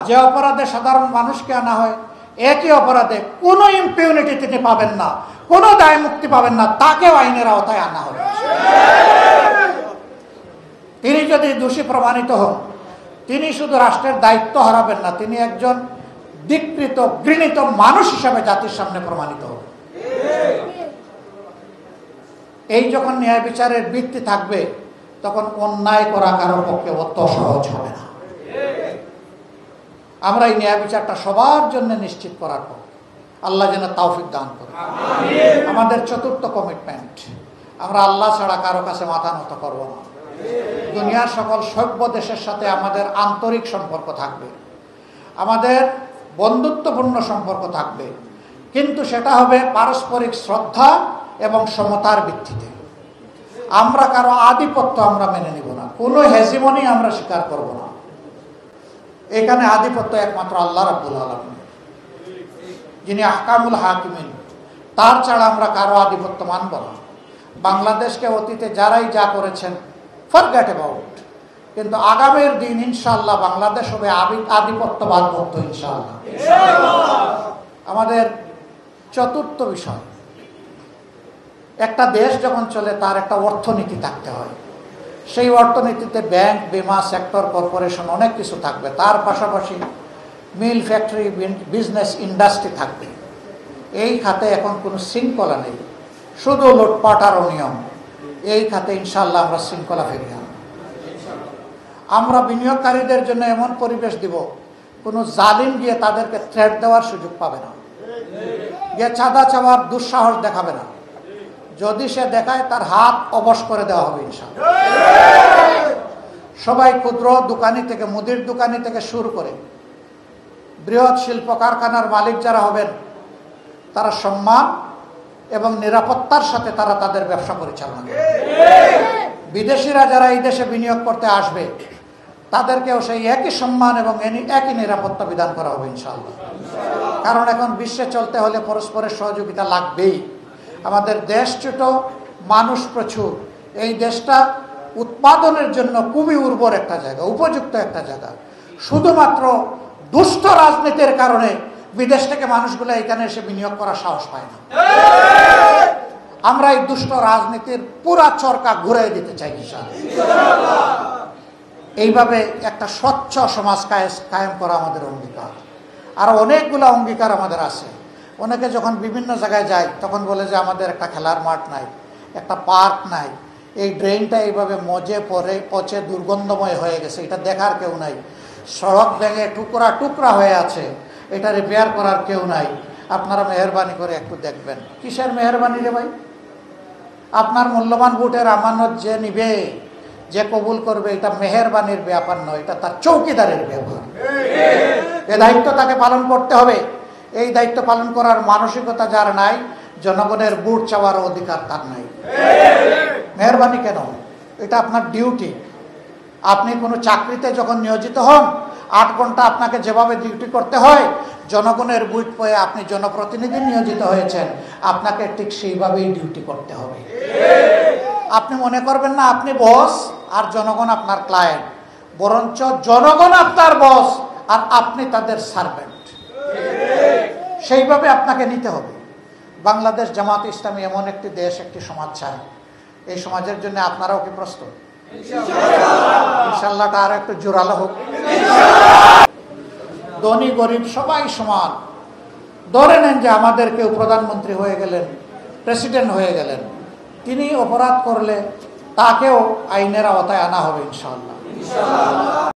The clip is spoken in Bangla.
যে অপরাধে সাধারণ মানুষকে আনা হয়, একই অপরাধে কোনো ইম্পিউনিটি তিনি পাবেন না, কোনো দায় মুক্তি পাবেন না, তাকেও আইনের আওতায় আনা হবে। তিনি যদি দোষী প্রমাণিত হন, তিনি শুধু রাষ্ট্রের দায়িত্ব হারাবেন না, তিনি একজন ধিক্কৃত ঘৃণিত মানুষ হিসাবে জাতির সামনে প্রমাণিত হবেন। এই যখন ন্যায় বিচারের ভিত্তি থাকবে, তখন অন্যায় করা কারোর পক্ষে অত সহজ হবে না। আমরা এই ন্যায় বিচারটা সবার জন্য নিশ্চিত করার পর আল্লাহ যেন তৌফিক দান করে। আমাদের চতুর্থ কমিটমেন্ট, আমরা আল্লাহ ছাড়া কারো কাছে মাথা নত করব না। দুনিয়ার সকল সভ্য দেশের সাথে আমাদের আন্তরিক সম্পর্ক থাকবে, আমাদের বন্ধুত্বপূর্ণ সম্পর্ক থাকবে, কিন্তু সেটা হবে পারস্পরিক শ্রদ্ধা এবং সমতার ভিত্তিতে। আমরা কারো আধিপত্য আমরা মেনে নিব না, কোনো হেজিমনি আমরা স্বীকার করব না। এখানে আধিপত্য একমাত্র আল্লাহ রাব্বুল আলামিন, যিনি আহকামুল হাকিমিন, তার ছাড়া আমরা কারো আধিপত্য মানব না। বাংলাদেশকে অতীতে যারাই যা করেছেন, ফরগেট অ্যাবাউট, কিন্তু আগামীর দিন ইনশাআল্লাহ বাংলাদেশ হবে আধিপত্যবাদ মুক্ত ইনশাআল্লাহ। আমাদের চতুর্থ বিষয়, একটা দেশ যখন চলে তার একটা অর্থনীতি থাকতে হয়। সেই অর্থনীতিতে ব্যাংক, বিমা সেক্টর, কর্পোরেশন অনেক কিছু থাকবে, তার পাশাপাশি মিল, ফ্যাক্টরি, বিজনেস, ইন্ডাস্ট্রি থাকবে। এই খাতে এখন কোনো শৃঙ্খলা নেই, শুধু লুটপাট আর অনিয়ম। এই খাতে ইনশাআল্লাহ আমরা শৃঙ্খলা ফিরিয়ে আনব। আমরা বিনিয়োগকারীদের জন্য এমন পরিবেশ দিব, কোনো জালিম গিয়ে তাদেরকে থ্রেট দেওয়ার সুযোগ পাবে না, গিয়ে চাঁদা চাওয়ার দুঃসাহস দেখাবে না। যদি সে দেখায় তার হাত অবশ করে দেওয়া হবে ইনশাআল্লাহ। সবাই ক্ষুদ্র দোকানি থেকে, মুদির দোকানি থেকে শুরু করে বৃহৎ শিল্প কারখানার মালিক যারা হবেন, তারা সম্মান এবং নিরাপত্তার সাথে তারা তাদের ব্যবসা পরিচালনা করবে। বিদেশিরা যারা এই দেশে বিনিয়োগ করতে আসবে, তাদেরকেও সেই একই সম্মান এবং একই নিরাপত্তা বিধান করা হবে ইনশাআল্লাহ। কারণ এখন বিশ্বে চলতে হলে পরস্পরের সহযোগিতা লাগবেই। আমাদের দেশ ছোট, মানুষ প্রচুর। এই দেশটা উৎপাদনের জন্য খুবই উর্বর একটা জায়গা, উপযুক্ত একটা জায়গা। শুধুমাত্র দুষ্ট রাজনীতির কারণে বিদেশ থেকে মানুষগুলো এখানে এসে বিনিয়োগ করার সাহস পায় না। আমরা এই দুষ্ট রাজনীতির পুরা চরকা ঘুরিয়ে দিতে চাই ইনশাআল্লাহ। এইভাবে একটা স্বচ্ছ সমাজ কায়েম করা আমাদের অঙ্গীকার। আর অনেকগুলো অঙ্গীকার আমাদের আছে। অনেকে যখন বিভিন্ন জায়গায় যায় তখন বলে যে আমাদের একটা খেলার মাঠ নাই, একটা পার্ক নাই, এই ড্রেনটা এইভাবে মজে পচে দুর্গন্ধময় হয়ে গেছে, এটা দেখার কেউ নাই, সড়ক ভেঙে টুকরা টুকরা হয়ে আছে, এটা রিপেয়ার করার কেউ নাই, আপনারা মেহরবানি করে একটু দেখবেন। কিসের মেহরবানি রে ভাই? আপনার মূল্যবান ভোটের আমানত যে নিবে, যে কবুল করবে, এটা মেহরবানির ব্যাপার নয়, এটা তার চৌকিদারের ব্যাপার। এ দায়িত্ব তাকে পালন করতে হবে। এই দায়িত্ব পালন করার মানসিকতা যার নাই, জনগণের ভোট চাওয়ার অধিকার তার নাই। মেহরবানি কেন? এটা আপনার ডিউটি। আপনি কোনো চাকরিতে যখন নিয়োজিত হন, 8 ঘন্টা আপনাকে যেভাবে ডিউটি করতে হয়, জনগণের ভোট পেয়ে আপনি জনপ্রতিনিধি নিয়োজিত হয়েছেন, আপনাকে ঠিক সেইভাবেই ডিউটি করতে হবে। আপনি মনে করবেন না আপনি বস আর জনগণ আপনার ক্লায়েন্ট, বরঞ্চ জনগণ আপনার বস আর আপনি তাদের সার্ভেন্ট। সেইভাবে আপনাকে নিতে হবে। বাংলাদেশ জামাত ইসলামী এমন একটি দেশ, একটি সমাজ চায়। এই সমাজের জন্য আপনারাও কি প্রস্তুত? ইনশাআল্লাহটা আর একটু জোরালো হোক। ধনী গরিব সবাই সমান। ধরে নেন যে আমাদের কেউ প্রধানমন্ত্রী হয়ে গেলেন, প্রেসিডেন্ট হয়ে গেলেন, তিনি অপরাধ করলে তাকেও আইনের আওতায় আনা হবে ইনশাআল্লাহ।